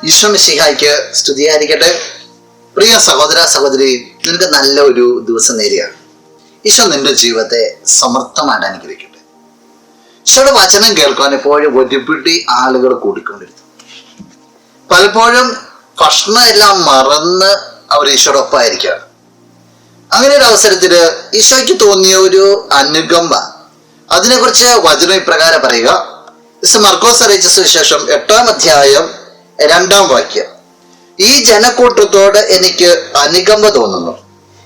ഈശോ മിശിഹായ്ക്ക് സ്തുതിയായിരിക്കട്ടെ. പ്രിയ സഹോദര സഹോദരി, നിനക്ക് നല്ല ഒരു ദിവസം നേരെയാണ്. ഈശോ നിന്റെ ജീവിതത്തെ സമർത്ഥമായിട്ട് അനുഗ്രഹിക്കട്ടെ. ഈശോയുടെ വചനം കേൾക്കാൻ എപ്പോഴും ഒരുപിടി ആളുകൾ കൂടിക്കൊണ്ടിരുന്നു. പലപ്പോഴും ഭക്ഷണം എല്ലാം മറന്ന് അവർ ഈശോയുടെ ഒപ്പമായിരിക്കുകയാണ്. അങ്ങനെ ഒരു അവസരത്തില് ഈശോയ്ക്ക് തോന്നിയ ഒരു അനുകമ്പ, അതിനെക്കുറിച്ച് വചനം ഇപ്രകാരം പറയുക. മർക്കോസ് അറിയിച്ച സുവിശേഷം 8-ാം അധ്യായം 2-ാം വാക്യം. ഈ ജനക്കൂട്ടത്തോട് എനിക്ക് അനുകമ്പ തോന്നുന്നു.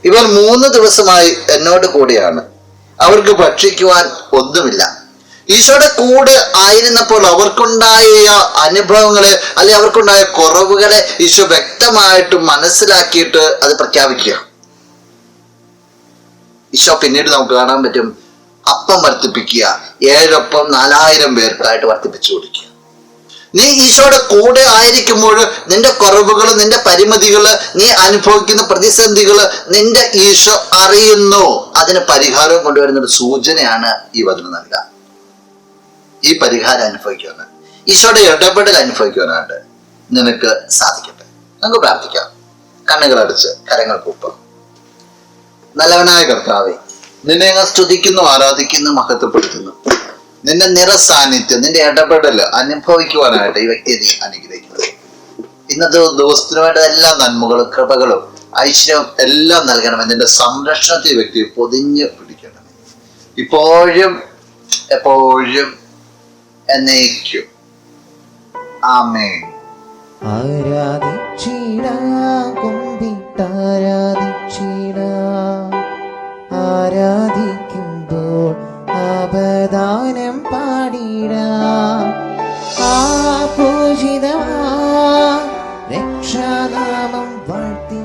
ഇവർ 3 ദിവസമായി എന്നോട് കൂടെയാണ്. അവർക്ക് ഭക്ഷിക്കുവാൻ ഒന്നുമില്ല. ഈശോയുടെ കൂടെ ആയിരുന്നപ്പോൾ അവർക്കുണ്ടായ അനുഭവങ്ങളെ, അല്ലെങ്കിൽ അവർക്കുണ്ടായ കുറവുകളെ ഈശോ വ്യക്തമായിട്ട് മനസ്സിലാക്കിയിട്ട് അത് പ്രഖ്യാപിക്കുക. ഈശോ പിന്നീട് നമുക്ക് കാണാൻ പറ്റും, അപ്പം വർദ്ധിപ്പിക്കുക, 7 അപ്പം 4000 പേർക്കായിട്ട് വർദ്ധിപ്പിച്ചു കൊടുക്കുക. നീ ഈശോയുടെ കൂടെ ആയിരിക്കുമ്പോൾ നിന്റെ കുറവുകള്, നിന്റെ പരിമിതികള്, നീ അനുഭവിക്കുന്ന പ്രതിസന്ധികള് നിന്റെ ഈശോ അറിയുന്നു. അതിന് പരിഹാരം കൊണ്ടുവരുന്ന ഒരു സൂചനയാണ് ഈ വചനം നൽകുക. ഈ പരിഹാരം അനുഭവിക്കുവാൻ, ഈശോയുടെ ഇടപെടൽ അനുഭവിക്കുവാനായിട്ട് നിനക്ക് സാധിക്കട്ടെ. നമുക്ക് പ്രാർത്ഥിക്കാം. കണ്ണുകളടച്ച് കരങ്ങൾ കൂപ്പാം. നല്ലവനായ കർത്താവേ, നിന്നെ ഞാൻ സ്തുതിക്കുന്നു, ആരാധിക്കുന്നു, മഹത്വപ്പെടുത്തുന്നു. നിന്റെ നിറസാന്നിധ്യം, നിന്റെ ഇടപെടൽ അനുഭവിക്കുവാനായിട്ട് ഈ വ്യക്തിയെ നീ അനുഗ്രഹിക്കുന്നു. ഇന്നത്തെ ദിവസത്തിന് വേണ്ട എല്ലാ നന്മകളും കൃപകളും ഐശ്വര്യവും എല്ലാം നൽകണമേ. നിന്റെ സംരക്ഷണത്തെ വ്യക്തി പൊതിഞ്ഞ് പിടിക്കണമേ, ഇപ്പോഴും എപ്പോഴും എന്നേക്കും. ആമേൻ. ആരാധിക്കുമ്പോൾ അപദാനം പാടിടാം. ആ പൂജിതമാ രക്ഷാനാമം വാഴ്ത്തി